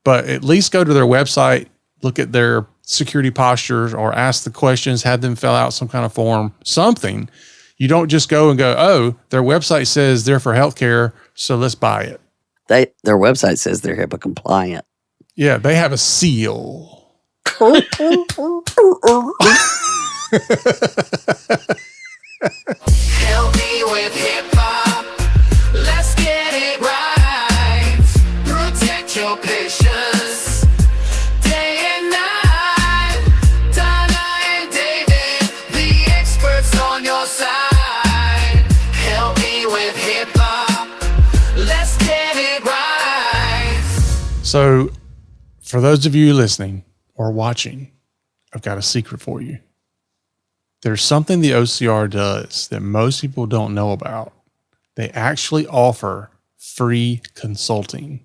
but at least go to their website, look at their security postures, or ask the questions, have them fill out some kind of form, something. You don't just go and go, oh, their website says they're for healthcare, so let's buy it. Their website says they're HIPAA compliant. Yeah, they have a seal. Help me with HIPAA. Let's get it right. Protect your patients day and night. Donna and David, the experts on your side. Help me with HIPAA. Let's get it right. So, for those of you listening or watching, I've got a secret for you. There's something the OCR does that most people don't know about. They actually offer free consulting.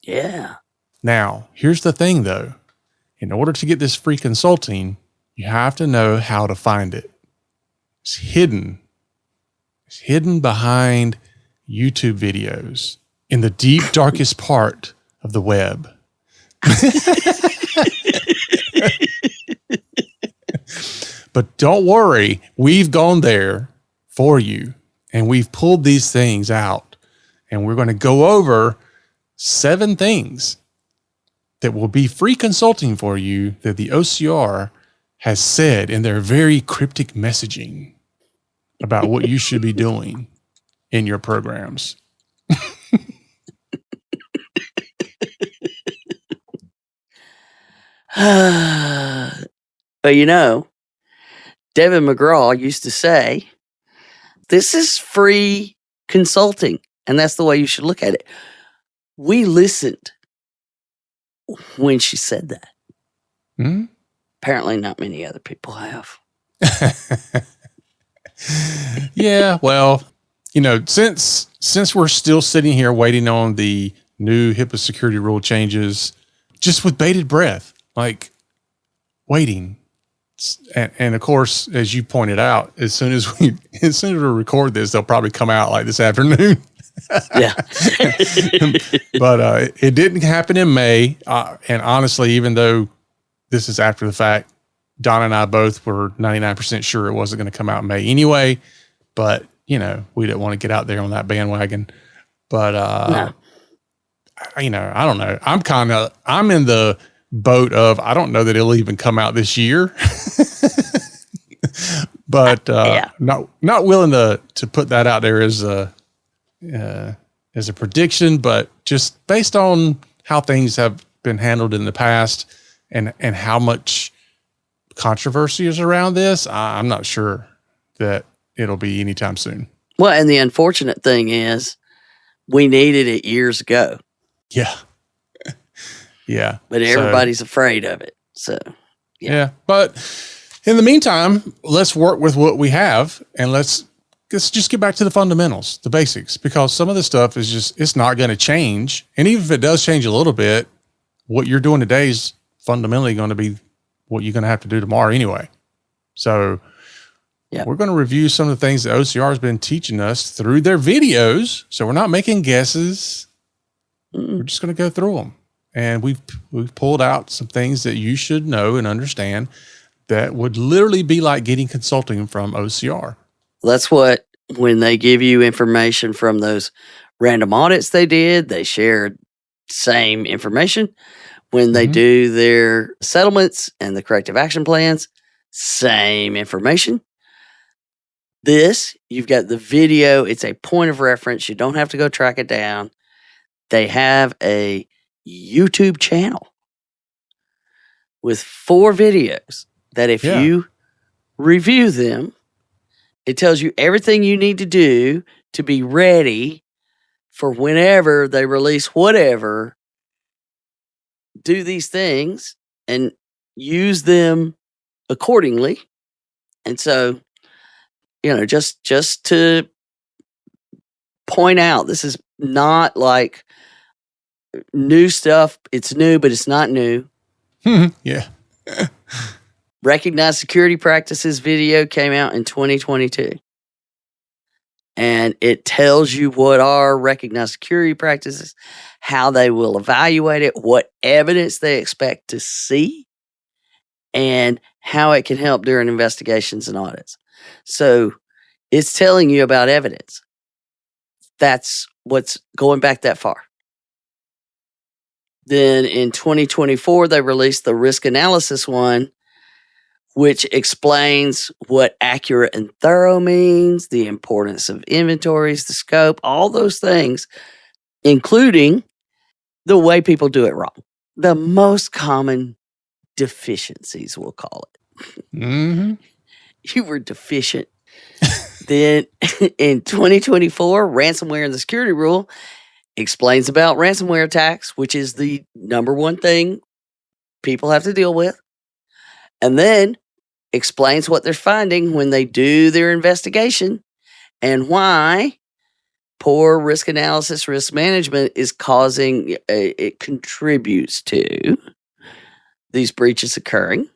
Yeah. Now, here's the thing though. In order to get this free consulting, you have to know how to find it. It's hidden. It's hidden behind YouTube videos in the deep, darkest part of the web. But don't worry, we've gone there for you and we've pulled these things out, and we're going to go over 7 things that will be free consulting for you that the OCR has said in their very cryptic messaging about what you should be doing in your programs. But you know, David McGraw used to say, this is free consulting. And that's the way you should look at it. We listened when she said that. Hmm? Apparently not many other people have. Yeah, well, you know, since we're still sitting here waiting on the new HIPAA security rule changes, just with bated breath, like waiting. And of course, as you pointed out, as soon as we record this, they'll probably come out like this afternoon. Yeah. But it didn't happen in May. And honestly, even though this is after the fact, Donna and I both were 99% sure it wasn't going to come out in May anyway. But, you know, we didn't want to get out there on that bandwagon. But, No. you know, I don't know. I'm in the boat of, I don't know that it'll even come out this year. But Yeah. not willing to put that out there as a prediction, but just based on how things have been handled in the past and how much controversy is around this, I'm not sure that it'll be anytime soon. Well, and the unfortunate thing is we needed it years ago, Yeah. Yeah. but everybody's afraid of it. So, Yeah. But in the meantime, let's work with what we have, and let's just get back to the fundamentals, the basics, because some of this stuff is just, it's not going to change. And even if it does change a little bit, what you're doing today is fundamentally going to be what you're going to have to do tomorrow anyway. So Yeah. we're going to review some of the things that OCR has been teaching us through their videos. So we're not making guesses. We're just going to go through them. And we've pulled out some things that you should know and understand that would literally be like getting consulting from OCR. that's what, when they give you information from those random audits they did, they shared same information. When they do their settlements and the corrective action plans, same information. This, you've got the video. It's a point of reference. You don't have to go track it down. They have a YouTube channel with 4 videos that if Yeah. you review them, it tells you everything you need to do to be ready for whenever they release whatever. Do these things and use them accordingly. And so, you know, just to point out, this is not like new stuff. It's new, but it's not new. Yeah. Recognized Security Practices video came out in 2022. and it tells you what are recognized security practices, how they will evaluate it, what evidence they expect to see, and how it can help during investigations and audits. So it's telling you about evidence. That's what's going back that far. Then in 2024, they released the risk analysis one, which explains what accurate and thorough means, the importance of inventories, the scope, all those things, including the way people do it wrong. The most common deficiencies, we'll call it. Mm-hmm. You were deficient. Then in 2024, ransomware and the security rule explains about ransomware attacks, which is the number one thing people have to deal with. And then explains what they're finding when they do their investigation and why poor risk analysis, risk management is causing, it contributes to these breaches occurring.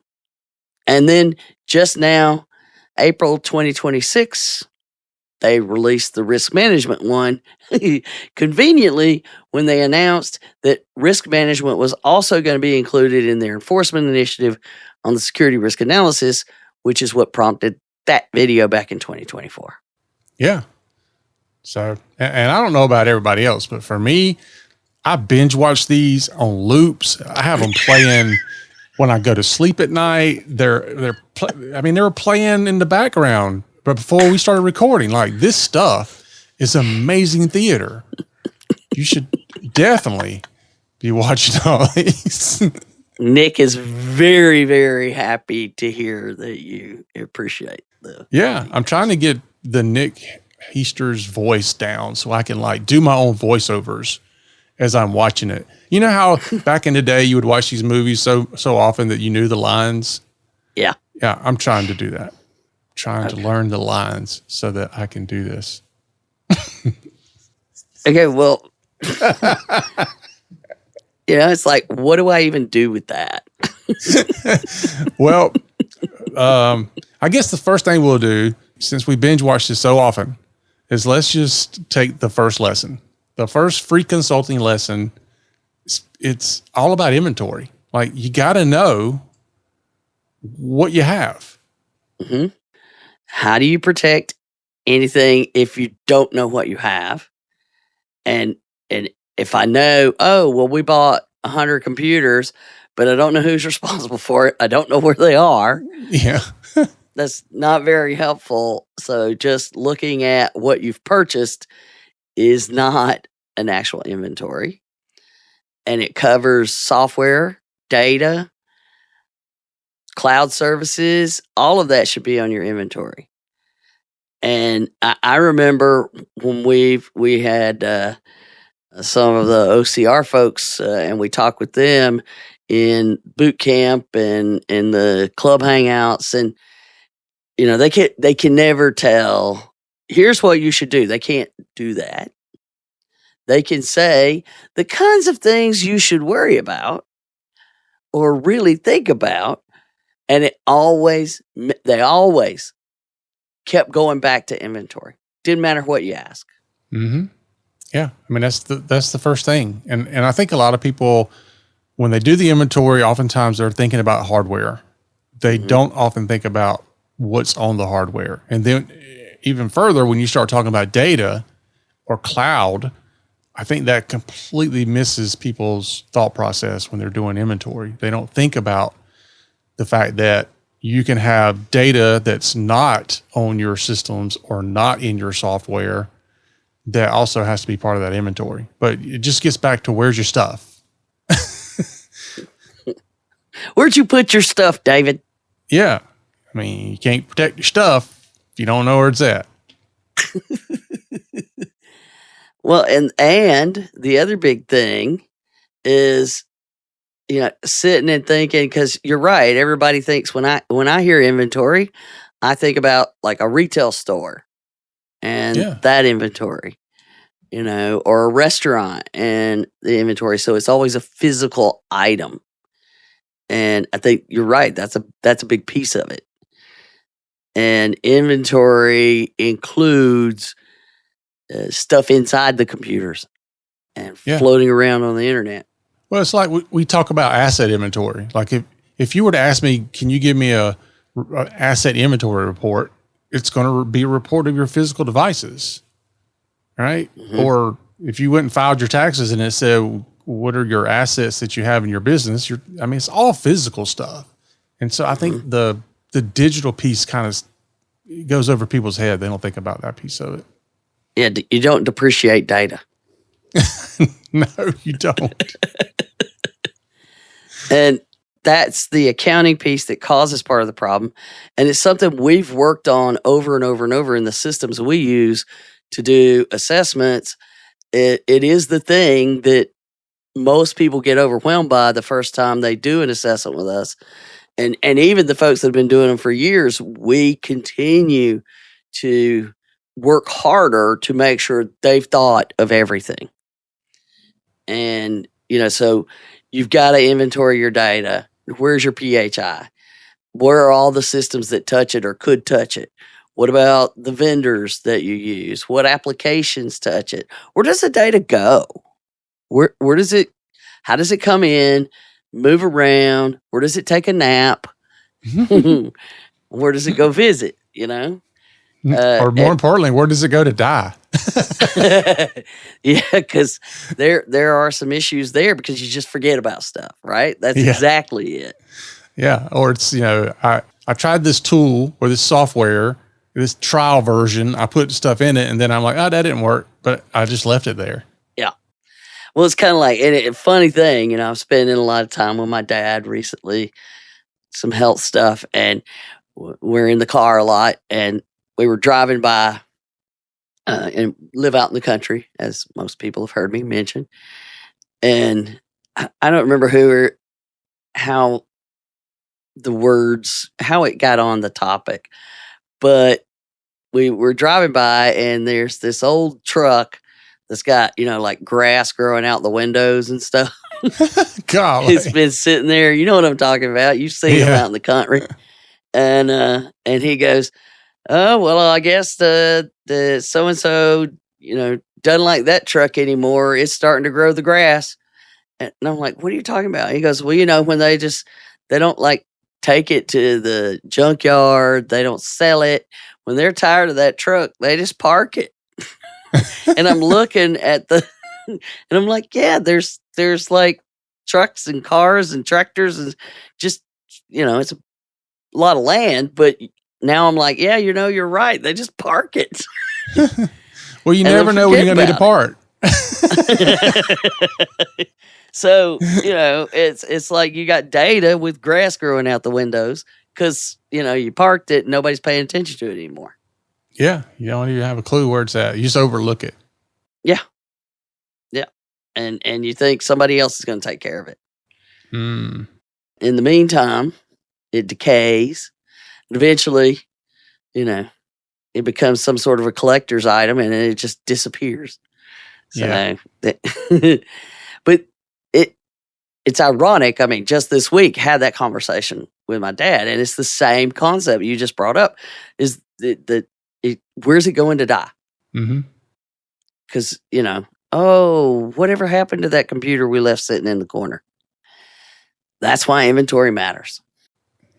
And then just now, April 2026, they released the risk management one conveniently when they announced that risk management was also going to be included in their enforcement initiative on the security risk analysis, which is what prompted that video back in 2024. Yeah. So, and I don't know about everybody else, but for me, I binge watch these on loops. I have them playing when I go to sleep at night. They were playing in the background, but before we started recording, like, this stuff is amazing theater. You should definitely be watching all these. Nick is very, very happy to hear that you appreciate the. Yeah, I'm trying to get the Nick Heaster's voice down so I can like do my own voiceovers as I'm watching it. You know how back in the day you would watch these movies so often that you knew the lines? Yeah. Yeah, I'm trying to do that. Trying to learn the lines so that I can do this. Okay, well, it's like, what do I even do with that? Well, I guess the first thing we'll do, since we binge watch this so often, is let's just take the first lesson. The first free consulting lesson, it's all about inventory. Like, you got to know what you have. Mm-hmm. How do you protect anything if you don't know what you have? And if I know, we bought 100 computers, but I don't know who's responsible for it. I don't know where they are. Yeah. That's not very helpful. So just looking at what you've purchased is not an actual inventory. And it covers software, data, cloud services. All of that should be on your inventory. And I remember when we had some of the OCR folks and we talked with them in boot camp and in the club hangouts, and they can never tell, here's what you should do. They can't do that. They can say the kinds of things you should worry about or really think about, and they always kept going back to inventory. Didn't matter what you ask. Mm-hmm. Yeah. I mean, that's the first thing. And I think a lot of people, when they do the inventory, oftentimes they're thinking about hardware. They don't often think about what's on the hardware. And then even further, when you start talking about data or cloud, I think that completely misses people's thought process when they're doing inventory. They don't think about the fact that you can have data that's not on your systems or not in your software that also has to be part of that inventory. But it just gets back to, where's your stuff? Where'd you put your stuff, David? Yeah. I mean, you can't protect your stuff if you don't know where it's at. Well, and the other big thing is, sitting and thinking, because you're right. Everybody thinks when I hear inventory, I think about like a retail store and that inventory, or a restaurant and the inventory. So it's always a physical item. And I think you're right. That's a big piece of it. And inventory includes stuff inside the computers and Yeah. floating around on the internet. Well, it's like we talk about asset inventory. Like if you were to ask me, can you give me a asset inventory report? It's going to be a report of your physical devices, right? Mhm. Or if you went and filed your taxes and it said, what are your assets that you have in your business? It's all physical stuff. And so I think the digital piece kind of goes over people's head. They don't think about that piece of it. Yeah, you don't depreciate data. No, you don't. And that's the accounting piece that causes part of the problem. And it's something we've worked on over and over and over in the systems we use to do assessments. It is the thing that most people get overwhelmed by the first time they do an assessment with us. And even the folks that have been doing them for years, we continue to work harder to make sure they've thought of everything. And, so you've got to inventory your data. Where's your PHI? Where are all the systems that touch it or could touch it? What about the vendors that you use? What applications touch it? Where does the data go? Where does it, how does it come in, move around? Where does it take a nap? Where does it go visit, Or more importantly, where does it go to die? Yeah, because there are some issues there because you just forget about stuff, right? That's exactly it. Yeah. Or it's, I tried this tool or this software, this trial version. I put stuff in it and then I'm like, oh, that didn't work, but I just left it there. Yeah. Well, it's kind of like, and a funny thing, I'm spending a lot of time with my dad recently, some health stuff, and we're in the car a lot, and we were driving by and live out in the country, as most people have heard me mention. And I don't remember how it got on the topic, but we were driving by and there's this old truck that's got, like grass growing out the windows and stuff. Golly. It's been sitting there. You know what I'm talking about. You've seen them out in the country. And he goes, oh, well, I guess the so-and-so, doesn't like that truck anymore. It's starting to grow the grass. And I'm like, what are you talking about? He goes, well, when they don't like take it to the junkyard. They don't sell it. When they're tired of that truck, they just park it. And I'm looking at and I'm like, yeah, there's like trucks and cars and tractors and just, it's a lot of land, but now I'm like, yeah, you're right. They just park it. Well, you never know when you're going to need a part. So, it's like you got data with grass growing out the windows because, you parked it and nobody's paying attention to it anymore. Yeah. You don't even have a clue where it's at. You just overlook it. Yeah. Yeah. And you think somebody else is going to take care of it. Mm. In the meantime, it decays. And eventually, it becomes some sort of a collector's item and it just disappears. So, but it's ironic. I mean, just this week, had that conversation with my dad, and it's the same concept you just brought up. Is where's it going to die? Because whatever happened to that computer we left sitting in the corner? That's why inventory matters.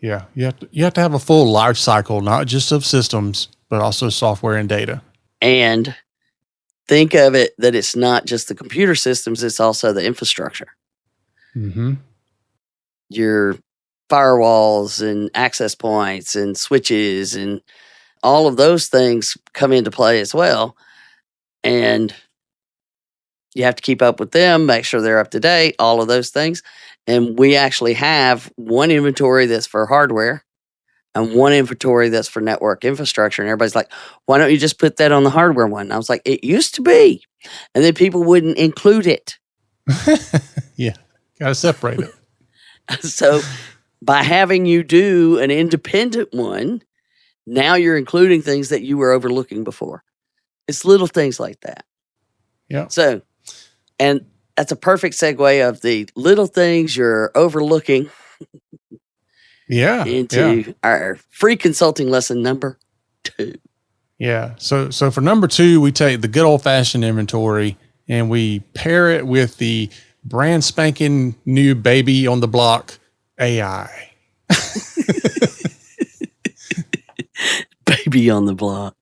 Yeah, you have to have a full life cycle, not just of systems, but also software and data. And think of it that it's not just the computer systems; it's also the infrastructure. Your firewalls and access points and switches and all of those things come into play as well. And you have to keep up with them, make sure they're up to date, all of those things. And we actually have one inventory that's for hardware and one inventory that's for network infrastructure. And everybody's like, why don't you just put that on the hardware one? And I was like, it used to be. And then people wouldn't include it. Yeah. Got to separate it. So by having you do an independent one, now you're including things that you were overlooking before. It's little things like that. Yeah. So, and that's a perfect segue of the little things you're overlooking. Yeah. Into our free consulting lesson number 2. Yeah. So for number 2, we take the good old fashioned inventory and we pair it with the brand spanking new baby on the block AI. Baby on the block.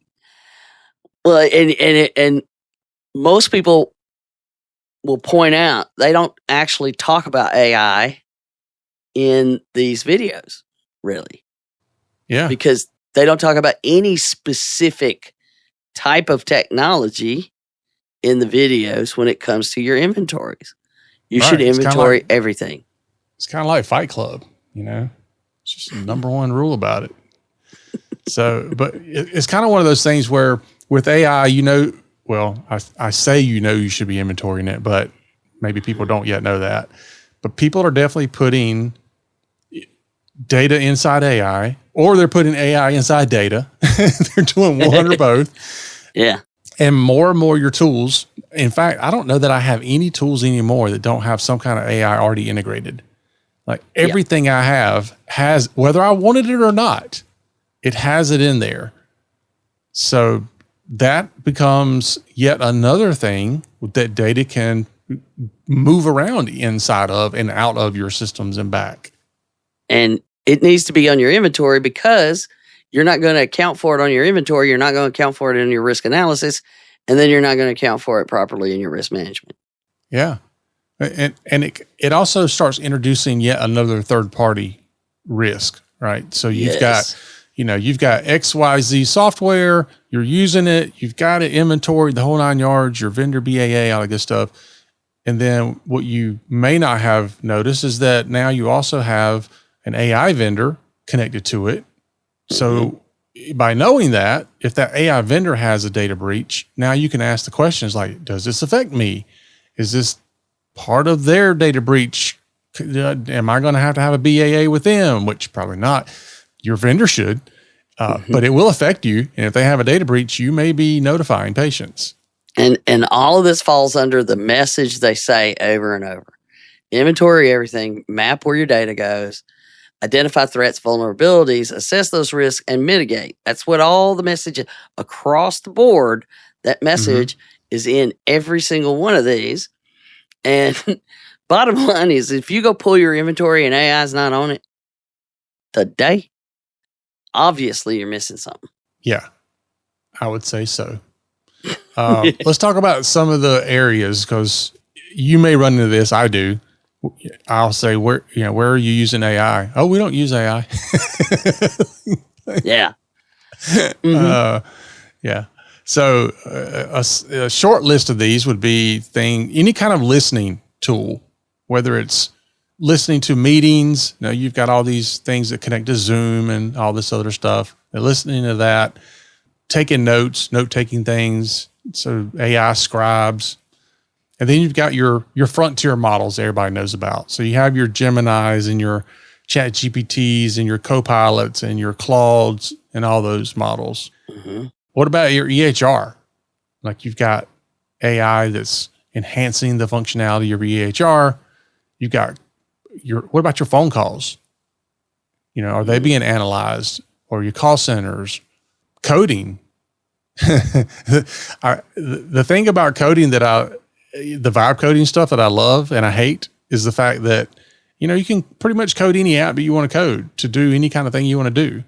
Well, and most people will point out they don't actually talk about AI in these videos, really, Yeah. because they don't talk about any specific type of technology in the videos when it comes to your inventories. You Right. should It's kinda inventory like- everything. It's kind of like Fight Club, It's just the number one rule about it. So, but it's kind of one of those things where with AI, I say you should be inventorying it, but maybe people don't yet know that. But people are definitely putting data inside AI, or they're putting AI inside data. They're doing one or both. Yeah. And more your tools. In fact, I don't know that I have any tools anymore that don't have some kind of AI already integrated. Like everything I have has, whether I wanted it or not, it has it in there. So that becomes yet another thing that data can move around inside of and out of your systems and back. And it needs to be on your inventory because you're not going to account for it on your inventory. You're not going to account for it in your risk analysis. And then you're not going to account for it properly in your risk management. Yeah. And it also starts introducing yet another third party risk, right? So you've got XYZ software, you're using it, you've got it inventoried, the whole 9 yards, your vendor BAA, all that good stuff. And then what you may not have noticed is that now you also have an AI vendor connected to it. So by knowing that, if that AI vendor has a data breach, now you can ask the questions like, does this affect me? Is this part of their data breach? Am I going to have a BAA with them? Which probably not. Your vendor should, but it will affect you. And if they have a data breach, you may be notifying patients. And all of this falls under the message they say over and over. Inventory everything, map where your data goes, identify threats, vulnerabilities, assess those risks, and mitigate. That's what all the messages across the board, that message is in every single one of these. And bottom line is, if you go pull your inventory and AI is not on it today, obviously you're missing something. Yeah, I would say so. Let's talk about some of the areas, because you may run into this. I do. I'll say, where are you using AI? Oh, we don't use AI. Yeah. Yeah. So a short list of these would be any kind of listening tool, whether it's listening to meetings. You've got all these things that connect to Zoom and all this other stuff. And listening to that, taking notes, note-taking things. So AI scribes. And then you've got your frontier models everybody knows about. So you have your Geminis and your Chat GPTs and your Copilots and your Claudes and all those models. What about your EHR? Like you've got AI that's enhancing the functionality of your EHR. You've got what about your phone calls? Are they being analyzed, or your call centers? Coding. The thing about coding the vibe coding stuff that I love and I hate is the fact that, you can pretty much code any app that you want to code to do any kind of thing you want to do.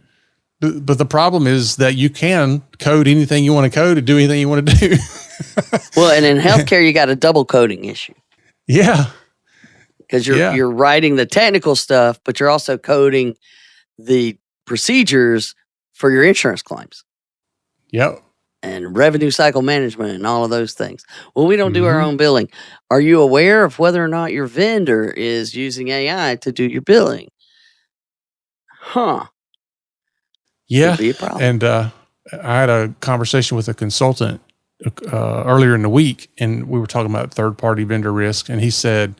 But the problem is that you can code anything you want to code to do anything you want to do. Well, and in healthcare, you got a double coding issue. Yeah. Because you're writing the technical stuff, but you're also coding the procedures for your insurance claims. Yep. And revenue cycle management and all of those things. Well, we don't do our own billing. Are you aware of whether or not your vendor is using AI to do your billing? Yeah. Could be a problem. And I had a conversation with a consultant earlier in the week, and we were talking about third-party vendor risk, and he said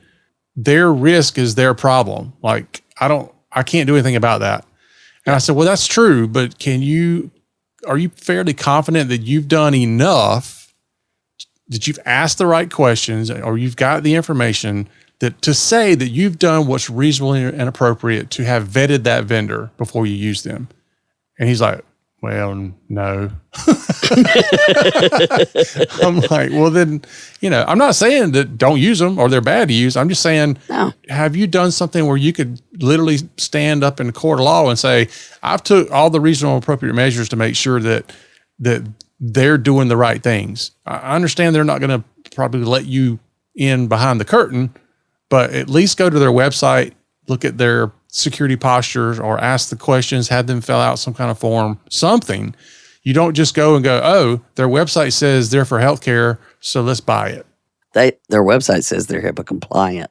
their risk is their problem. Like, I can't do anything about that. And I said, well, that's true, but are you fairly confident that you've done enough, that you've asked the right questions, or you've got the information to say that you've done what's reasonable and appropriate to have vetted that vendor before you use them? And he's like, well, no. I'm like, well, then, I'm not saying that don't use them or they're bad to use. I'm just saying, No. have you done something where you could literally stand up in a court of law and say, I've took all the reasonable appropriate measures to make sure that they're doing the right things. I understand they're not going to probably let you in behind the curtain, but at least go to their website, look at their security postures, or ask the questions, have them fill out some kind of form, something. You don't just go and go, oh, their website says they're for healthcare, so let's buy it. Their website says they're HIPAA compliant.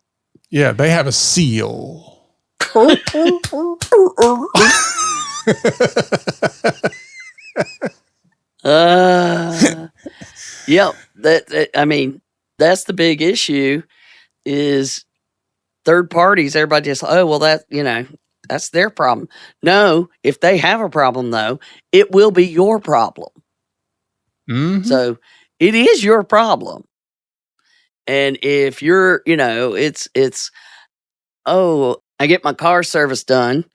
Yeah, they have a seal. Yep. That's the big issue is third parties. Everybody just, that's their problem. No, if they have a problem though, it will be your problem. Mm-hmm. So it is your problem. And if you're, I get my car service done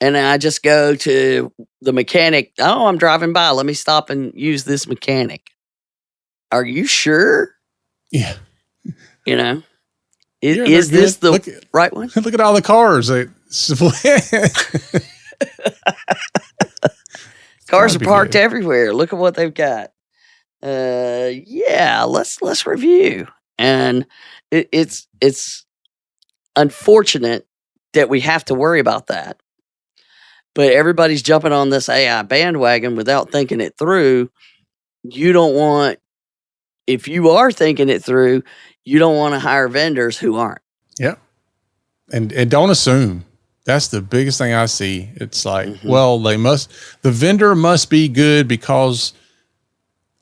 and I just go to the mechanic. Oh, I'm driving by. Let me stop and use this mechanic. Are you sure? Yeah. Is this the right one? Look at all the cars. Cars are parked everywhere. Look at what they've got. Let's review. And it's unfortunate that we have to worry about that. But everybody's jumping on this AI bandwagon without thinking it through. If you are thinking it through, you don't want to hire vendors who aren't. Yep. And don't assume. That's the biggest thing I see. It's like, the vendor must be good because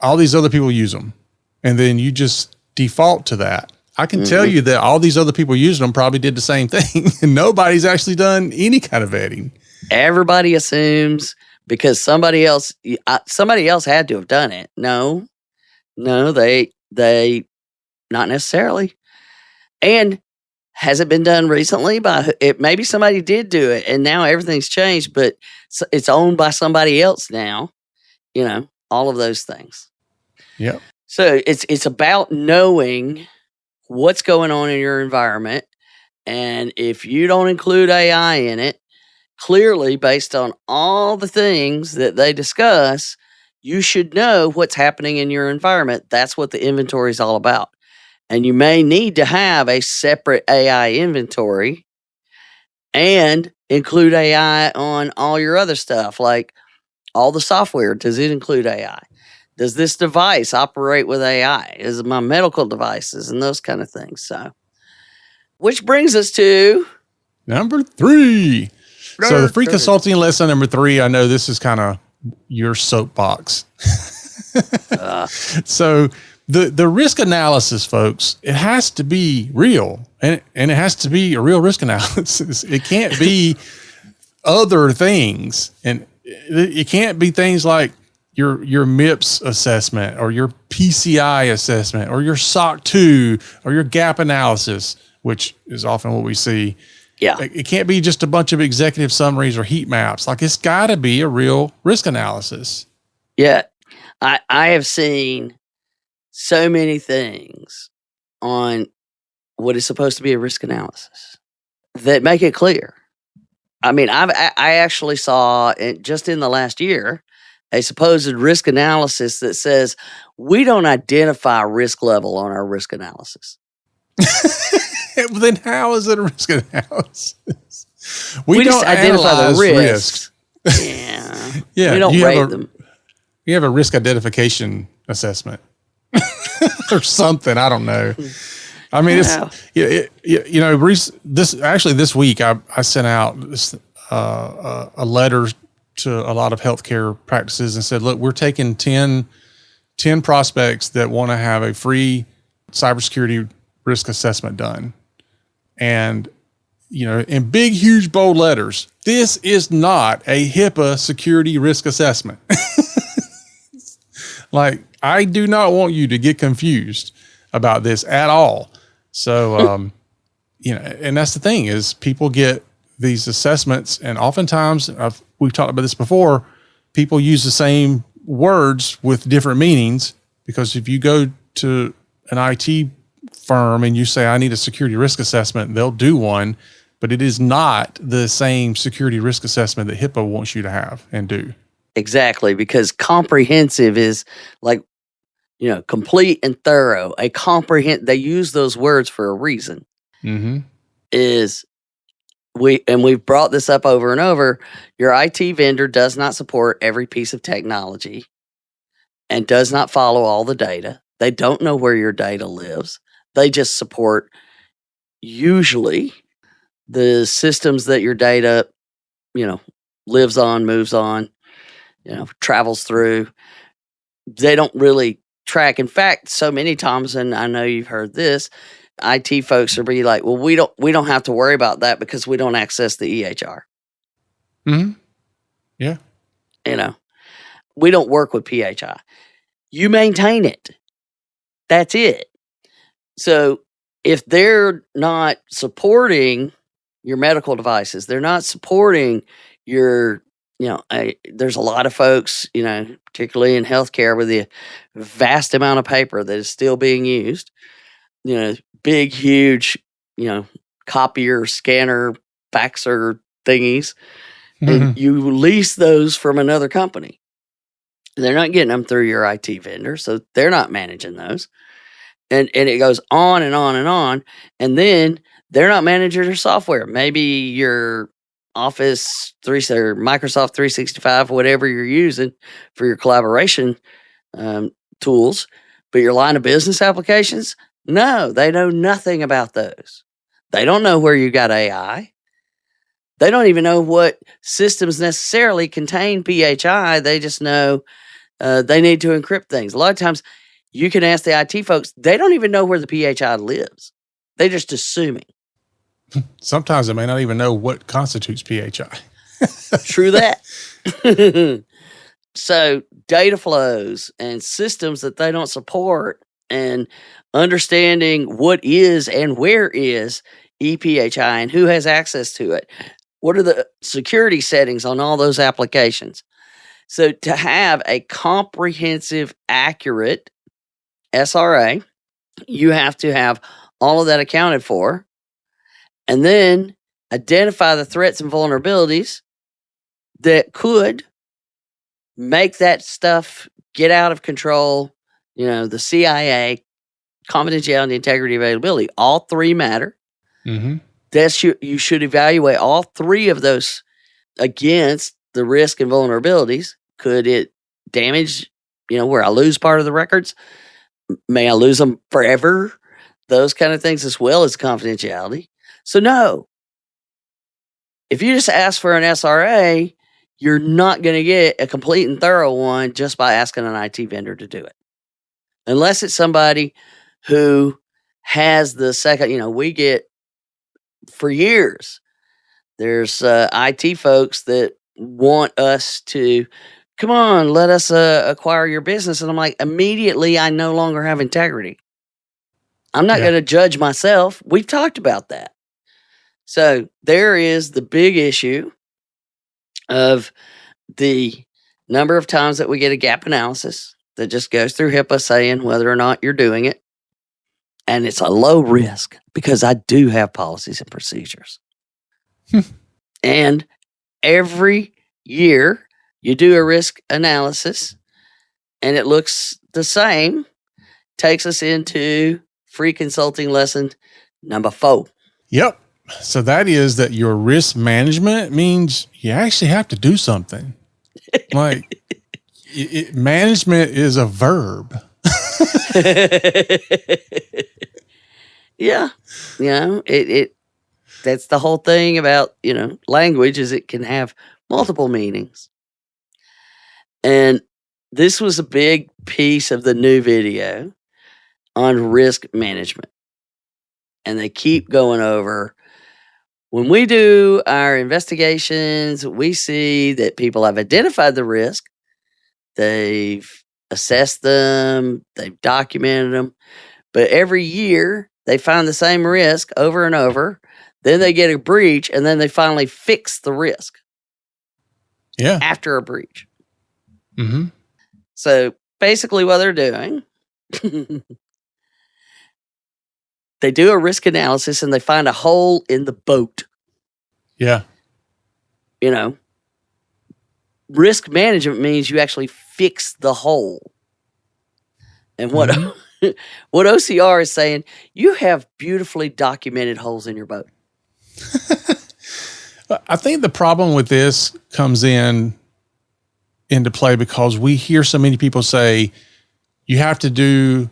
all these other people use them. And then you just default to that. I can tell you that all these other people using them probably did the same thing. And nobody's actually done any kind of vetting. Everybody assumes because somebody else had to have done it. No, they not necessarily. And has it been done recently by it? Maybe somebody did do it and now everything's changed, but it's owned by somebody else now, all of those things. Yep. So it's about knowing what's going on in your environment. And if you don't include AI in it, clearly based on all the things that they discuss, you should know what's happening in your environment. That's what the inventory is all about. And you may need to have a separate AI inventory and include AI on all your other stuff, like all the software. Does it include AI? Does this device operate with AI? Is it my medical devices and those kind of things? So, which brings us to number 3. So the free consulting lesson number 3, I know this is kind of your soapbox. So the risk analysis, folks, it has to be real and it has to be a real risk analysis. It can't be other things. And it can't be things like your MIPS assessment or your PCI assessment or your SOC 2 or your gap analysis, which is often what we see. Yeah. It can't be just a bunch of executive summaries or heat maps. Like, it's got to be a real risk analysis. Yeah. I have seen so many things on what is supposed to be a risk analysis that make it clear. I mean, I actually saw just in the last year a supposed risk analysis that says we don't identify risk level on our risk analysis. Then how is it a risk analysis? We don't identify the risks. Yeah. Yeah. We don't rate them. You have a risk identification assessment or something. I don't know. I mean, this week I sent out a letter to a lot of healthcare practices and said, look, we're taking 10 prospects that want to have a free cybersecurity risk assessment done. And, in big, huge, bold letters, this is not a HIPAA security risk assessment. Like, I do not want you to get confused about this at all. So, and that's the thing is people get these assessments and oftentimes we've talked about this before. people use the same words with different meanings, because if you go to an IT firm and you say, I need a security risk assessment, they'll do one, but it is not the same security risk assessment that HIPAA wants you to have and do. Exactly, because comprehensive is like, complete and thorough. They use those words for a reason. Mm-hmm. We've brought this up over and over. Your IT vendor does not support every piece of technology and does not follow all the data. They don't know where your data lives. They just support usually the systems that your data, lives on, moves on, travels through. They don't really track. In fact, so many times, and I know you've heard this, IT folks will be like, well, we don't have to worry about that because we don't access the EHR. Mm-hmm. Yeah. We don't work with PHI. You maintain it. That's it. So if they're not supporting your medical devices, they're not supporting your, there's a lot of folks, particularly in healthcare with the vast amount of paper that is still being used, big, huge, copier, scanner, faxer thingies, and you lease those from another company. They're not getting them through your IT vendor, so they're not managing those. And it goes on and on and on. And then they're not managing your software. Maybe your Office 3 or Microsoft 365, whatever you're using for your collaboration tools, but your line of business applications, no, they know nothing about those. They don't know where you got AI. They don't even know what systems necessarily contain PHI. They just know they need to encrypt things. A lot of times you can ask the IT folks, they don't even know where the PHI lives. They're just assuming. Sometimes they may not even know what constitutes PHI. True that. So data flows and systems that they don't support, and understanding what is and where is ePHI and who has access to it. What are the security settings on all those applications? So to have a comprehensive, accurate SRA, you have to have all of that accounted for, and then identify the threats and vulnerabilities that could make that stuff get out of control. The CIA, confidentiality, integrity, availability, all three matter. Mm-hmm. You should evaluate all three of those against the risk and vulnerabilities. Could it damage, where I lose part of the records? May I lose them forever? Those kind of things, as well as confidentiality. So no, if you just ask for an SRA, you're not going to get a complete and thorough one just by asking an IT vendor to do it. Unless it's somebody who has the second, we get for years, there's IT folks that want us to, come on, let us acquire your business. And I'm like, immediately, I no longer have integrity. I'm not going to judge myself. We've talked about that. So there is the big issue of the number of times that we get a gap analysis that just goes through HIPAA saying whether or not you're doing it. And it's a low risk because I do have policies and procedures. And every year you do a risk analysis and it looks the same, takes us into free consulting lesson number 4. Yep. So that is that your risk management means you actually have to do something. Like management is a verb. Yeah. That's the whole thing about, language, is it can have multiple meanings. And this was a big piece of the new video on risk management. And they keep going over, when we do our investigations, we see that people have identified the risk, they've assessed them, they've documented them, but every year they find the same risk over and over. Then they get a breach, and then they finally fix the risk. Yeah. After a breach. Mm-hmm. So basically what they're doing, they do a risk analysis and they find a hole in the boat. Yeah. You know, risk management means you actually fix the hole. And what what OCR is saying, you have beautifully documented holes in your boat. I think the problem with this comes into play because we hear so many people say you have to do,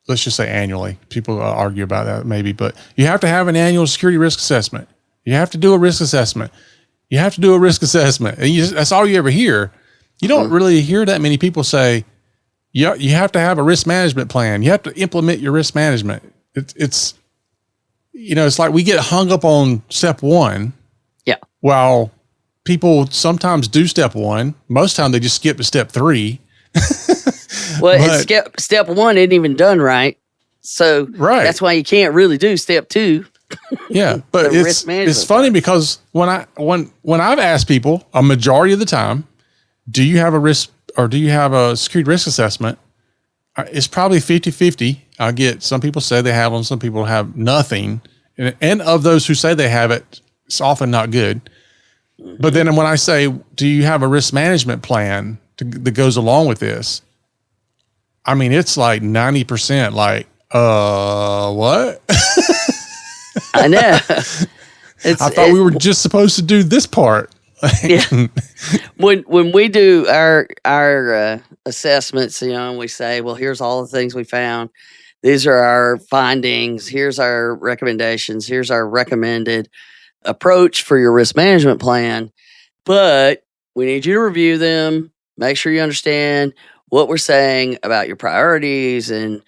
let's just say annually. People argue about that maybe, but you have to have an annual security risk assessment. You have to do a risk assessment. You have to do a risk assessment. And that's all you ever hear. You don't really hear that many people say, you have to have a risk management plan. You have to implement your risk management. It's it's like we get hung up on step one. Yeah. While people sometimes do step one, most time they just skip to step 3. Well, step 1 isn't even done right. So that's why you can't really do step 2. Yeah, but it's funny because when I've asked people a majority of the time, do you have a risk or do you have a security risk assessment? It's probably 50-50. I get some people say they have them, some people have nothing. And of those who say they have it, it's often not good. But then when I say, do you have a risk management plan that goes along with this? I mean, it's like 90% like, what? I know. I thought we were just supposed to do this part. Yeah. When we do our assessments, and we say, well, here's all the things we found. These are our findings. Here's our recommendations. Here's our recommended approach for your risk management plan. But we need you to review them, make sure you understand what we're saying about your priorities. And,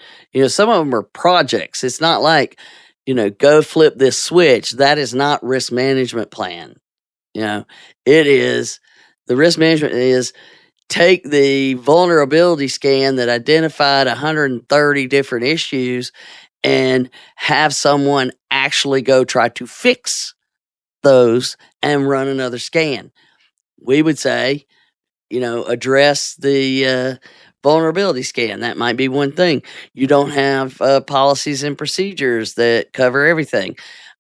some of them are projects. It's not like, go flip this switch. That is not risk management plan. It is, the risk management is take the vulnerability scan that identified 130 different issues and have someone actually go try to fix those and run another scan. We would say, address the vulnerability scan. That might be one thing. You don't have policies and procedures that cover everything.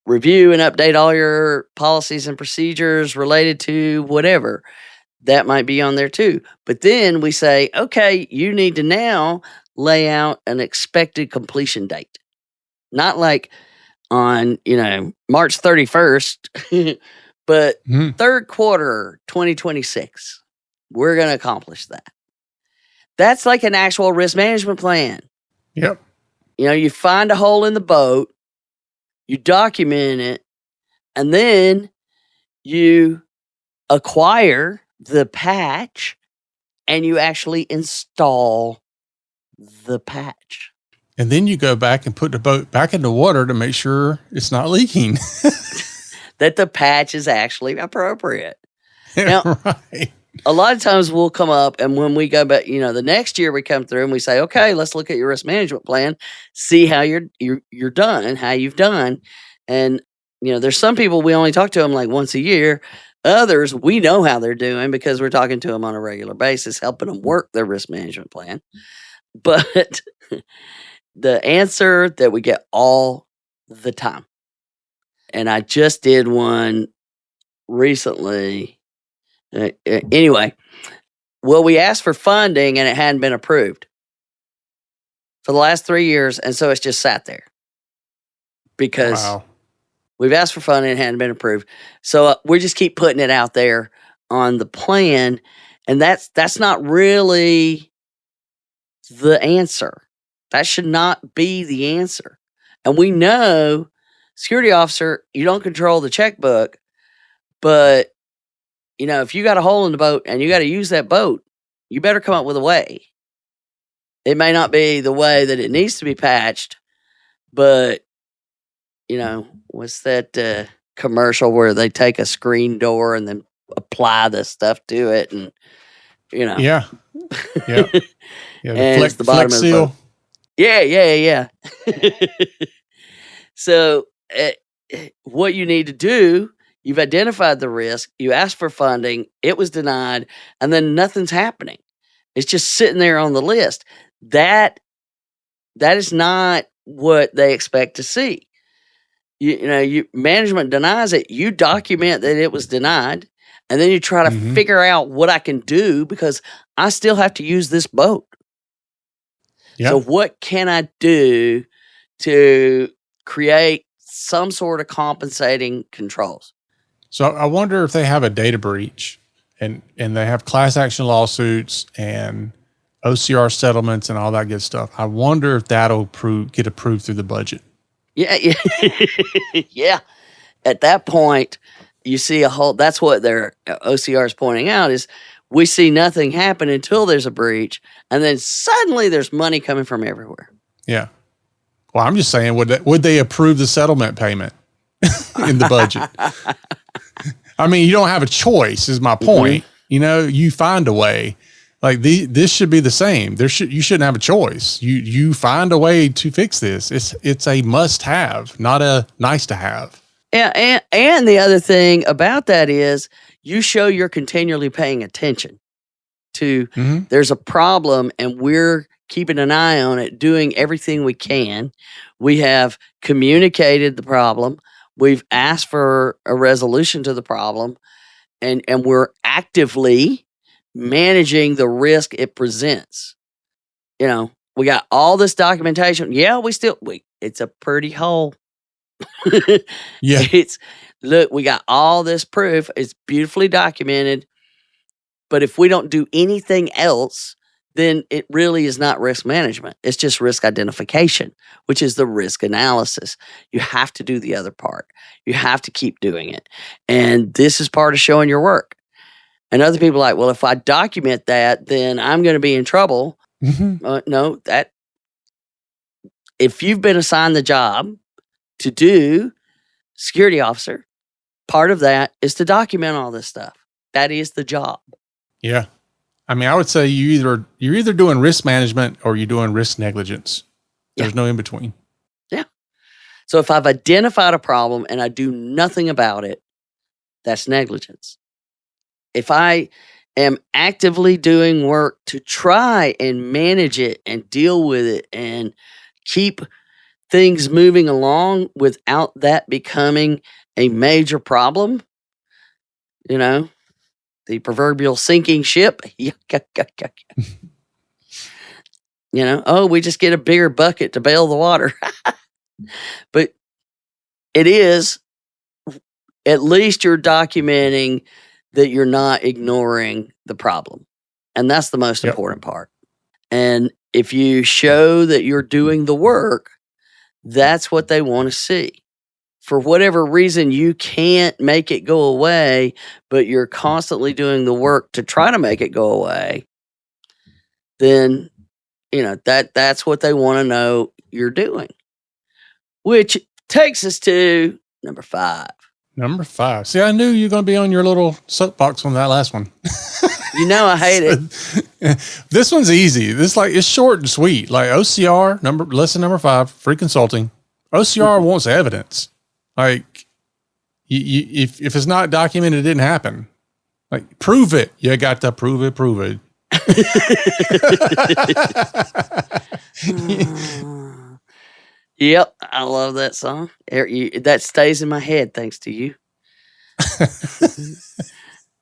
Review and update all your policies and procedures related to whatever. That might be on there too. But then we say, okay, you need to now lay out an expected completion date. Not like on, March 31st, but third quarter 2026. We're going to accomplish that. That's like an actual risk management plan. Yep. You find a hole in the boat, you document it, and then you acquire the patch and you actually install the patch. And then you go back and put the boat back in the water to make sure it's not leaking. That the patch is actually appropriate. Now, right. A lot of times we'll come up and when we go back, the next year we come through and we say, okay, let's look at your risk management plan, see how you're done and how you've done. And, there's some people we only talk to them like once a year. Others, we know how they're doing because we're talking to them on a regular basis, helping them work their risk management plan. But the answer that we get all the time, and I just did one recently. Anyway, well, we asked for funding and it hadn't been approved for the last 3 years. And so it's just sat there because we've asked for funding and it hadn't been approved. So we just keep putting it out there on the plan. And that's not really the answer. That should not be the answer. And we know, security officer, you don't control the checkbook, but if you got a hole in the boat and you got to use that boat, you better come up with a way. It may not be the way that it needs to be patched, but, what's that commercial where they take a screen door and then apply the stuff to it and, Yeah. Yeah. Yeah. And it's the bottom of the boat. Yeah. So what you need to do, You've identified the risk. You asked for funding. It was denied. And then nothing's happening. It's just sitting there on the list. That is not what they expect to see. Management denies it. You document that it was denied. And then you try to figure out what I can do because I still have to use this boat. Yep. So what can I do to create some sort of compensating controls? So I wonder if they have a data breach and they have class action lawsuits and OCR settlements and all that good stuff. I wonder if that'll get approved through the budget. Yeah. Yeah. At that point, you see that's what their OCR is pointing out is we see nothing happen until there's a breach. And then suddenly there's money coming from everywhere. Yeah. Well, I'm just saying, would they approve the settlement payment in the budget? I mean, you don't have a choice is my point. You find a way. Like this should be the same. You shouldn't have a choice. You find a way to fix this. It's a must have, not a nice to have. Yeah, and the other thing about that is you show you're continually paying attention to there's a problem and we're keeping an eye on it, doing everything we can. We have communicated the problem. We've asked for a resolution to the problem, and we're actively managing the risk it presents. We got all this documentation. Yeah, it's a pretty hole. Yeah. Look, we got all this proof. It's beautifully documented. But if we don't do anything else, then it really is not risk management. It's just risk identification, which is the risk analysis. You have to do the other part. You have to keep doing it. And this is part of showing your work. And other people are like, well, if I document that, then I'm going to be in trouble. No, if you've been assigned the job to do security officer, part of that is to document all this stuff. That is the job. Yeah. I mean, I would say you're either doing risk management or you're doing risk negligence. There's no in between. Yeah. So if I've identified a problem and I do nothing about it, that's negligence. If I am actively doing work to try and manage it and deal with it and keep things moving along without that becoming a major problem, the proverbial sinking ship. We just get a bigger bucket to bail the water. But it is, at least you're documenting that you're not ignoring the problem. And that's the most important part. And if you show that you're doing the work, that's what they want to see. For whatever reason, you can't make it go away, but you're constantly doing the work to try to make it go away, then, that's what they want to know you're doing. Which takes us to number 5. Number 5. See, I knew you were going to be on your little soapbox on that last one. I hate it. This one's easy. It's short and sweet. Like OCR, lesson number 5, free consulting. OCR wants evidence. Like, if it's not documented, it didn't happen. Like, prove it. You got to prove it. Yep, I love that song. That stays in my head thanks to you. You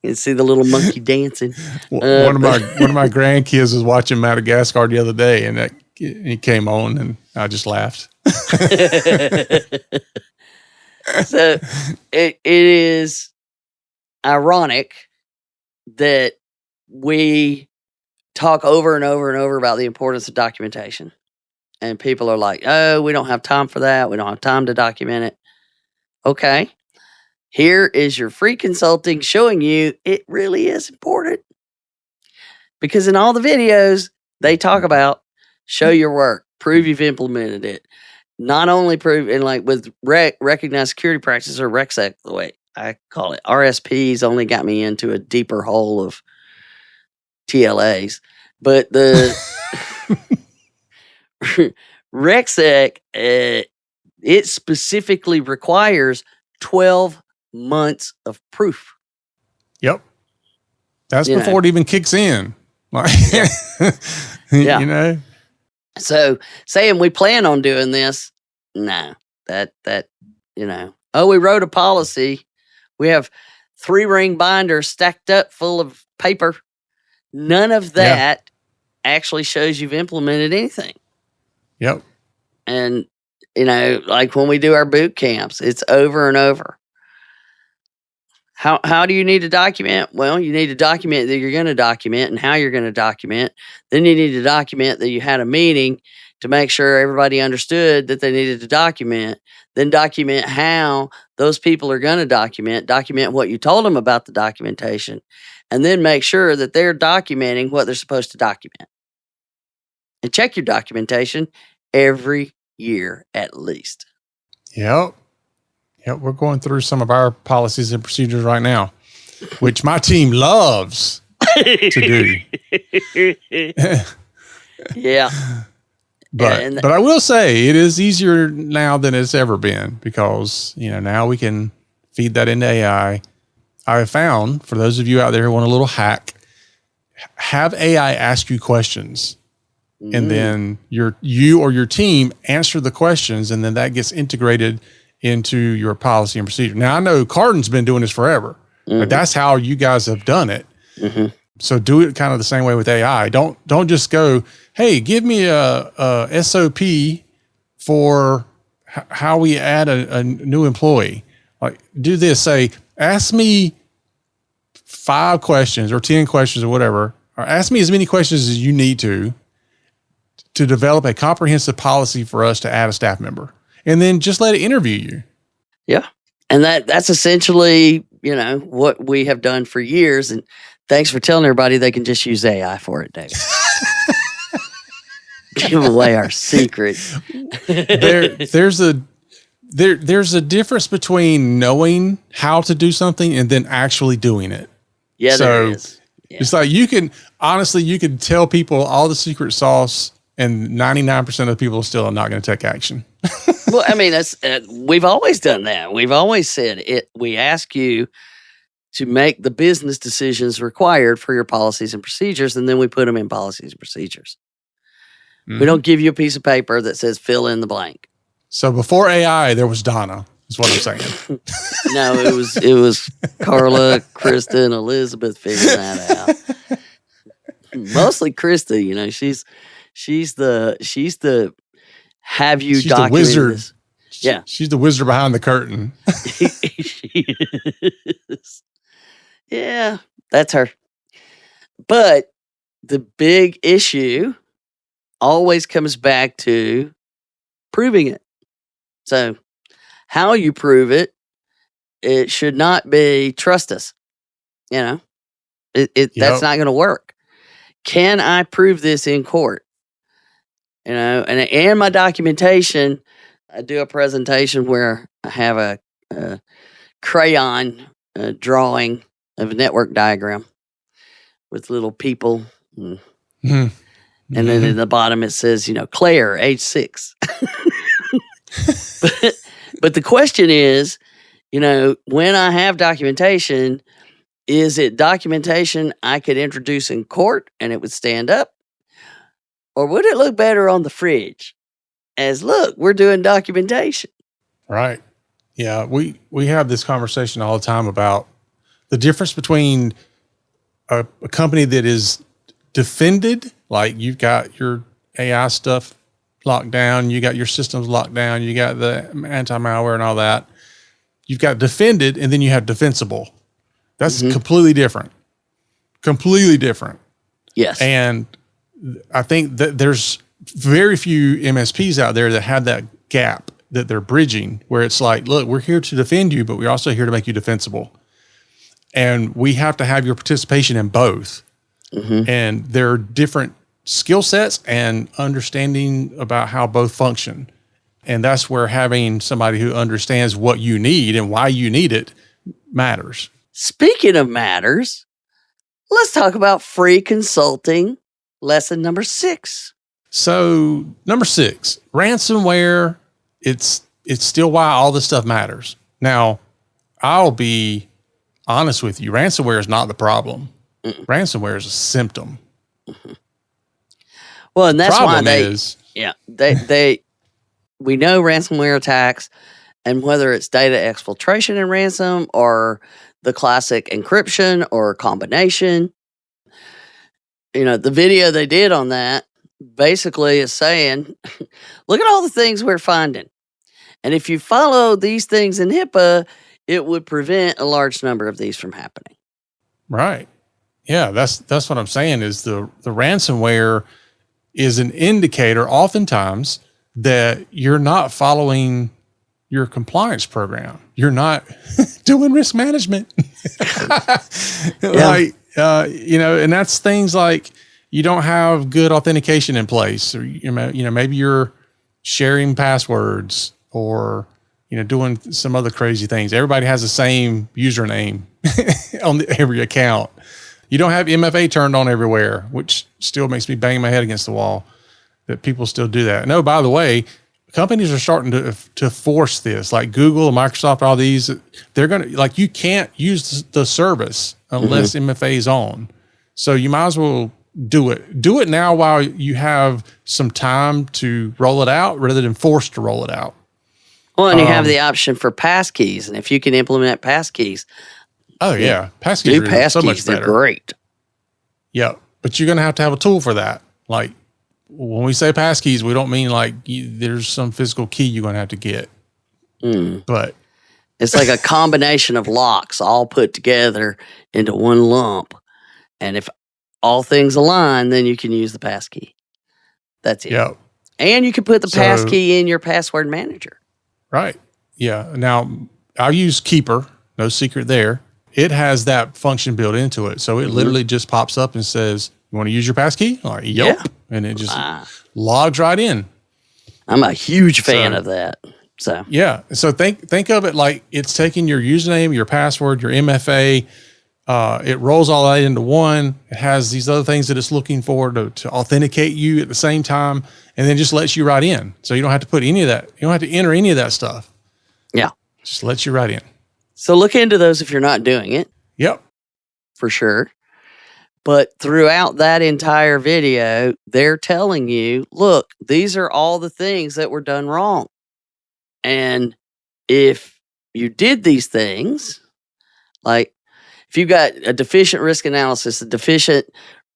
can see the little monkey dancing. One of my grandkids was watching Madagascar the other day, and he came on, and I just laughed. So it is ironic that we talk over and over and over about the importance of documentation. And people are like, oh, we don't have time for that. We don't have time to document it. Okay. Here is your free consulting showing you it really is important. Because in all the videos, they talk about show your work, prove you've implemented it. Not only prove, and like with recognized security practices or RecSec, the way I call it, RSPs only got me into a deeper hole of TLAs. But the RecSec, it specifically requires 12 months of proof. Yep. That's You before know. it even kicks in. Like, Yeah. you know? So saying we plan on doing this, no, that, oh, we wrote a policy. We have 3-ring binders stacked up full of paper. None of that actually shows you've implemented anything. Yep. And, like when we do our boot camps, it's over and over. How do you need to document? Well, you need to document that you're going to document and how you're going to document. Then you need to document that you had a meeting to make sure everybody understood that they needed to document. Then document how those people are going to document what you told them about the documentation, and then make sure that they're documenting what they're supposed to document. And check your documentation every year at least. Yep. Yep. We're going through some of our policies and procedures right now, which my team loves to do. Yeah. But I will say it is easier now than it's ever been because, now we can feed that into AI. I have found, for those of you out there who want a little hack, have AI ask you questions. And then you or your team answer the questions, and then that gets integrated into your policy and procedure. Now, I know Cardin's been doing this forever, but that's how you guys have done it. Mm-hmm. So do it kind of the same way with AI. Don't just go, hey, give me a SOP for how we add a new employee. Like, do this. Say, ask me 5 questions or 10 questions or whatever, or ask me as many questions as you need to develop a comprehensive policy for us to add a staff member, and then just let it interview you. Yeah. And that's essentially, what we have done for years. And thanks for telling everybody they can just use AI for it, David. Give away our secret. There's a difference between knowing how to do something and then actually doing it. Yeah, there is. Yeah. It's like you can tell people all the secret sauce, and 99% of the people still are not going to take action. Well, I mean, that's we've always done that. We've always said it. We ask you to make the business decisions required for your policies and procedures, and then we put them in policies and procedures. Mm-hmm. We don't give you a piece of paper that says fill in the blank. So before AI, there was Donna, is what I'm saying. No, it was Carla, Krista, and Elizabeth figuring that out. Mostly Krista, she's the have you she's documented the wizard. this? Yeah. She's the wizard behind the curtain. She is. Yeah, that's her. But the big issue always comes back to proving it. So how you prove it, it should not be trust us. That's not going to work. Can I prove this in court? And my documentation, I do a presentation where I have a crayon drawing of a network diagram with little people. And then at the bottom it says, Claire, age 6. But the question is, when I have documentation, is it documentation I could introduce in court and it would stand up? Or would it look better on the fridge? As look, we're doing documentation. Right. Yeah. We have this conversation all the time about the difference between a company that is defended, like you've got your AI stuff locked down, you got your systems locked down, you got the anti-malware and all that. You've got defended, and then you have defensible. That's completely different. Completely different. Yes. And I think that there's very few MSPs out there that have that gap that they're bridging, where it's like, look, we're here to defend you, but we're also here to make you defensible. And we have to have your participation in both. And there are different skill sets and understanding about how both function. And that's where having somebody who understands what you need and why you need it matters. Speaking of matters, let's talk about free consulting, lesson number 6. So number 6, ransomware, it's still why all this stuff matters. Now, I'll be honest with you. Ransomware is not the problem. Ransomware is a symptom. Well, and that's Problem why is, we know ransomware attacks, and whether it's data exfiltration and ransom or the classic encryption or a combination, the video they did on that basically is saying, look at all the things we're finding. And if you follow these things in HIPAA, it would prevent a large number of these from happening. right. Yeah, that's what I'm saying is the ransomware is an indicator oftentimes that you're not following your compliance program. You're not doing risk management. Like, and that's things like you don't have good authentication in place, or, maybe you're sharing passwords or, doing some other crazy things. Everybody has the same username on every account. You don't have MFA turned on everywhere, which still makes me bang my head against the wall that people still do that. No, by the way, companies are starting to force this, like Google and Microsoft, all these, they're going to, like, you can't use the service unless MFA is on. So you might as well do it. Do it now while you have some time to roll it out rather than forced to roll it out. Well, and you have the option for passkeys. And if you can implement passkeys. Oh, yeah. Passkeys are so much better. They're great. Yeah. But you're going to have a tool for that. Like, when we say passkeys, we don't mean like there's some physical key you're going to have to get. But it's like a combination of locks all put together into one lump. And if all things align, then you can use the passkey. That's it. Yeah. And you can put the passkey in your password manager. Right. Yeah. Now, I'll use Keeper. No secret there. It has that function built into it. So it literally just pops up and says, you want to use your passkey? Like, yep. Yeah. And it just logs right in. I'm a huge fan of that. So yeah. So think of it like it's taking your username, your password, your MFA. It rolls all that into one. It has these other things that it's looking for to authenticate you at the same time, and then just lets you right in. So you don't have to put any of that. You don't have to enter any of that stuff. Yeah. Just lets you right in. So look into those if you're not doing it. Yep. For sure. But throughout that entire video, they're telling you, look, these are all the things that were done wrong. And if you did these things, like if you got a deficient risk analysis, a deficient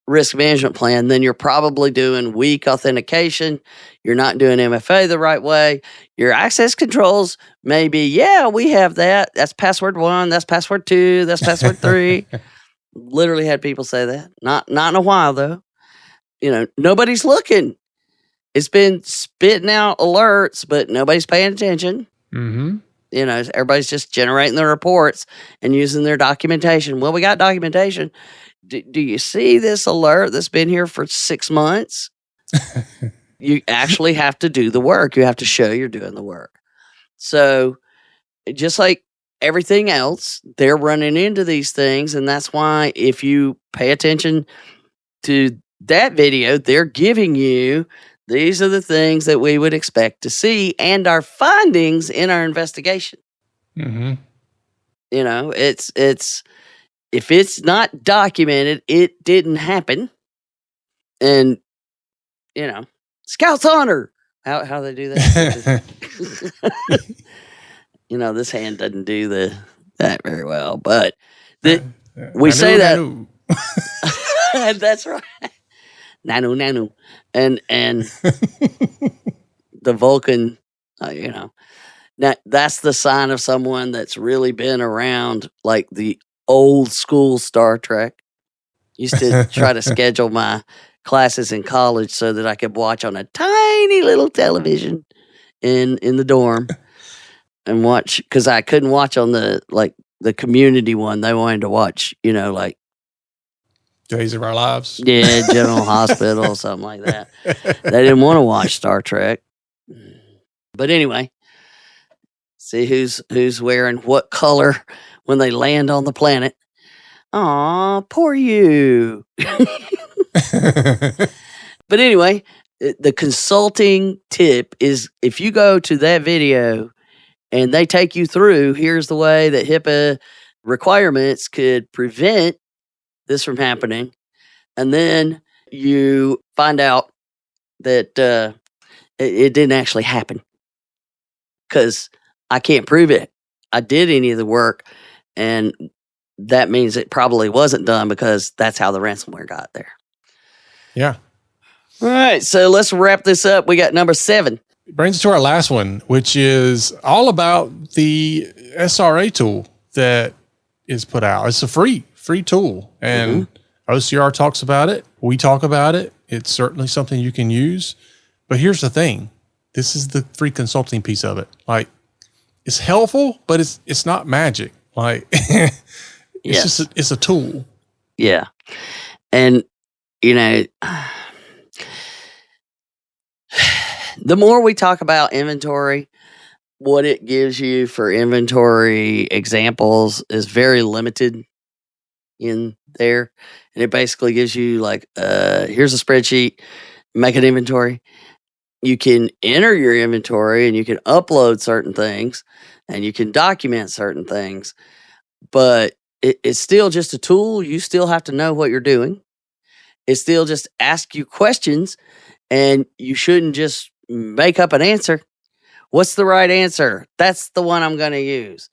risk management plan, then you're probably doing weak authentication. You're not doing MFA the right way. Your access controls maybe, we have that. That's password 1. That's password 2. That's password 3. Literally had people say that. Not in a while, though. Nobody's looking. It's been spitting out alerts, but nobody's paying attention. Mm-hmm. Everybody's just generating their reports and using their documentation. Well, we got documentation. Do you see this alert that's been here for 6 months? You actually have to do the work. You have to show you're doing the work. So just like everything else, they're running into these things. And that's why if you pay attention to that video, they're giving you, these are the things that we would expect to see and our findings in our investigation. Mm-hmm. It's if it's not documented, it didn't happen. And, Scout's honor. How they do that? This hand doesn't do that very well, but we say that. That's right. Nanu. And the Vulcan, now that's the sign of someone that's really been around like the old school Star Trek. Used to try to schedule my classes in college so that I could watch on a tiny little television in the dorm and watch, because I couldn't watch on the community one. They wanted to watch, like Days of Our Lives. Yeah, General Hospital, something like that. They didn't want to watch Star Trek. But anyway, see who's wearing what color when they land on the planet. Aw, poor you. But anyway, the consulting tip is if you go to that video And they take you through, here's the way that HIPAA requirements could prevent this from happening. And then you find out that it didn't actually happen because I can't prove it. I did any of the work, and that means it probably wasn't done because that's how the ransomware got there. Yeah. All right, so let's wrap this up. We got number 7. Brings us to our last one, which is all about the SRA tool that is put out. It's a free tool, and OCR talks about it. We talk about it. It's certainly something you can use. But here's the thing. This is the free consulting piece of it. Like, it's helpful, but it's not magic. Like, it's a tool. Yeah. And, you know, the more we talk about inventory, what it gives you for inventory examples is very limited in there. And it basically gives you like, here's a spreadsheet, make an inventory. You can enter your inventory and you can upload certain things and you can document certain things, but it's still just a tool. You still have to know what you're doing. It still just asks you questions, and you shouldn't just make up an answer. What's the right answer? That's the one I'm going to use.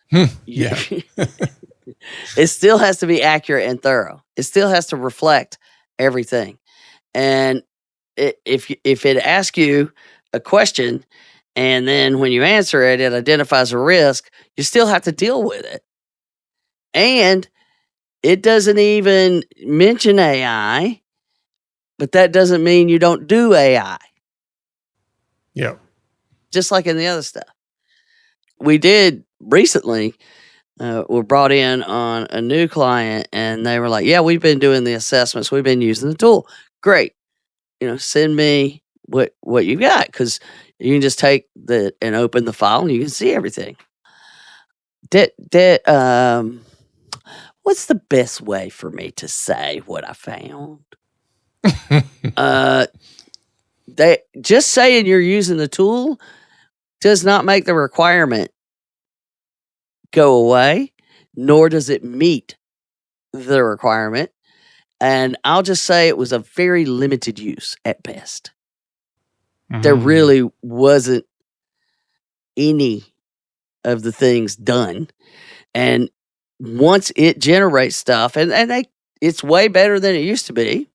Yeah. It still has to be accurate and thorough. It still has to reflect everything. And if it asks you a question and then when you answer it, it identifies a risk, you still have to deal with it. And it doesn't even mention AI, but that doesn't mean you don't do AI. Yeah. Just like in the other stuff. We did recently, were brought in on a new client, and they were like, yeah, we've been doing the assessments. We've been using the tool. Great. Send me what you got, because you can just take and open the file and you can see everything. What's the best way for me to say what I found? They just saying you're using the tool does not make the requirement go away, nor does it meet the requirement. And I'll just say it was a very limited use at best. There really wasn't any of the things done. And once it generates stuff, and it's way better than it used to be,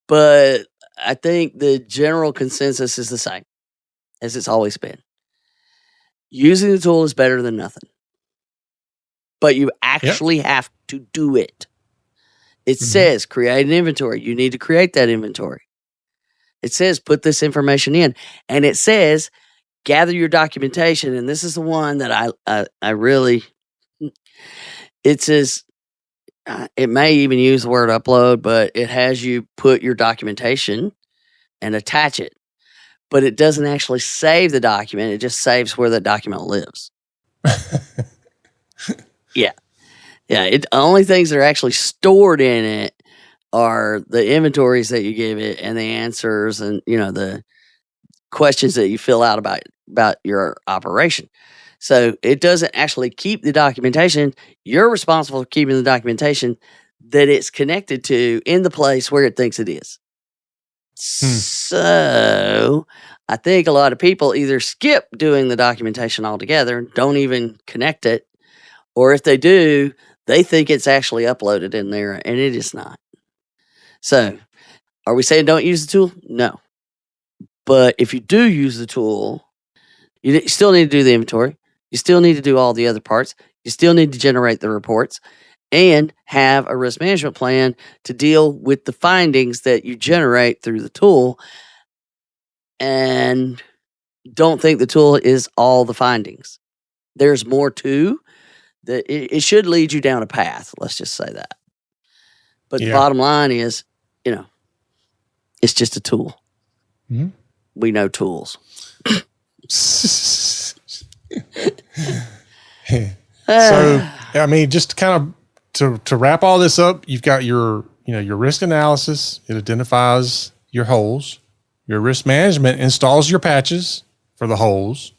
but I think the general consensus is the same as it's always been. Using the tool is better than nothing. But you actually have to do it. It says create an inventory. You need to create that inventory. It says put this information in. And it says gather your documentation. And this is the one that I really, it says, it may even use the word upload, but it has you put your documentation and attach it. But it doesn't actually save the document. It just saves where the document lives. Yeah. The only things that are actually stored in it are the inventories that you give it and the answers and, the questions that you fill out about your operation. So it doesn't actually keep the documentation. You're responsible for keeping the documentation that it's connected to in the place where it thinks it is. So I think a lot of people either skip doing the documentation altogether, don't even connect it, or if they do, they think it's actually uploaded in there, and it is not. So are we saying don't use the tool? No. But if you do use the tool, you still need to do the inventory. You still need to do all the other parts. You still need to generate the reports and have a risk management plan to deal with the findings that you generate through the tool. And don't think the tool is all the findings. There's more to that. It should lead you down a path. Let's just say that. But the bottom line is, it's just a tool. Mm-hmm. We know tools. So, I mean, just kind of to wrap all this up, you've got your risk analysis. It identifies your holes. Your risk management installs your patches for the holes.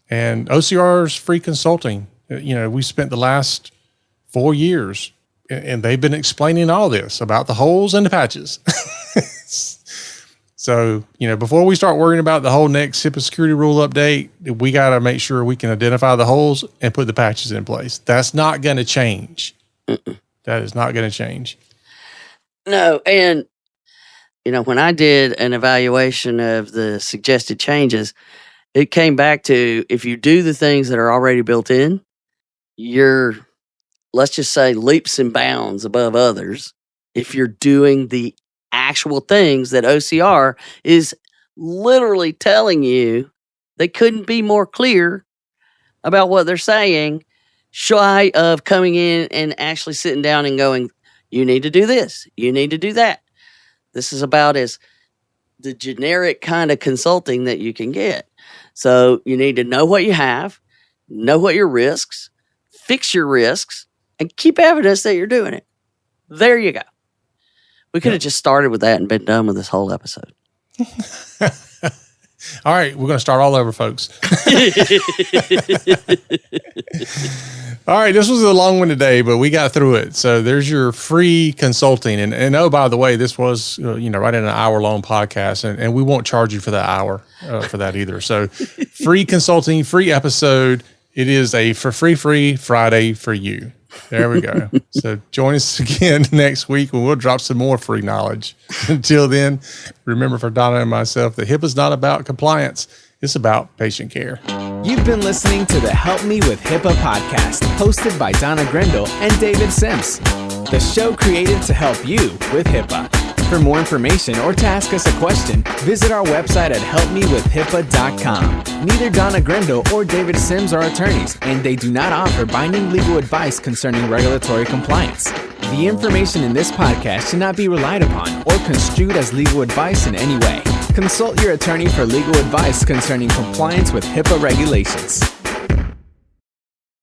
And OCR's free consulting. We spent the last 4 years, and they've been explaining all this about the holes and the patches. So, before we start worrying about the whole next HIPAA security rule update, we got to make sure we can identify the holes and put the patches in place. That's not going to change. That is not going to change. No. And, when I did an evaluation of the suggested changes, it came back to if you do the things that are already built in, you're, let's just say, leaps and bounds above others. If you're doing the actual things that OCR is literally telling you, they couldn't be more clear about what they're saying, shy of coming in and actually sitting down and going, you need to do this, you need to do that. This is about as the generic kind of consulting that you can get. So you need to know what you have, know what your risks, fix your risks, and keep evidence that you're doing it. There you go. We could have just started with that and been done with this whole episode. All right, we're going to start all over, folks. All right, this was a long-winded day, but we got through it. So there's your free consulting. And oh, by the way, this was, right in an hour-long podcast, and we won't charge you for that hour for that either. So free consulting, free episode. It is a free Friday for you. There we go. So join us again next week when we'll drop some more free knowledge. Until then, remember for Donna and myself that HIPAA is not about compliance. It's about patient care. You've been listening to the Help Me with HIPAA podcast, hosted by Donna Grindle and David Sims. The show created to help you with HIPAA. For more information or to ask us a question, visit our website at helpmewithhipaa.com. Neither Donna Grindle or David Sims are attorneys, and they do not offer binding legal advice concerning regulatory compliance. The information in this podcast should not be relied upon or construed as legal advice in any way. Consult your attorney for legal advice concerning compliance with HIPAA regulations.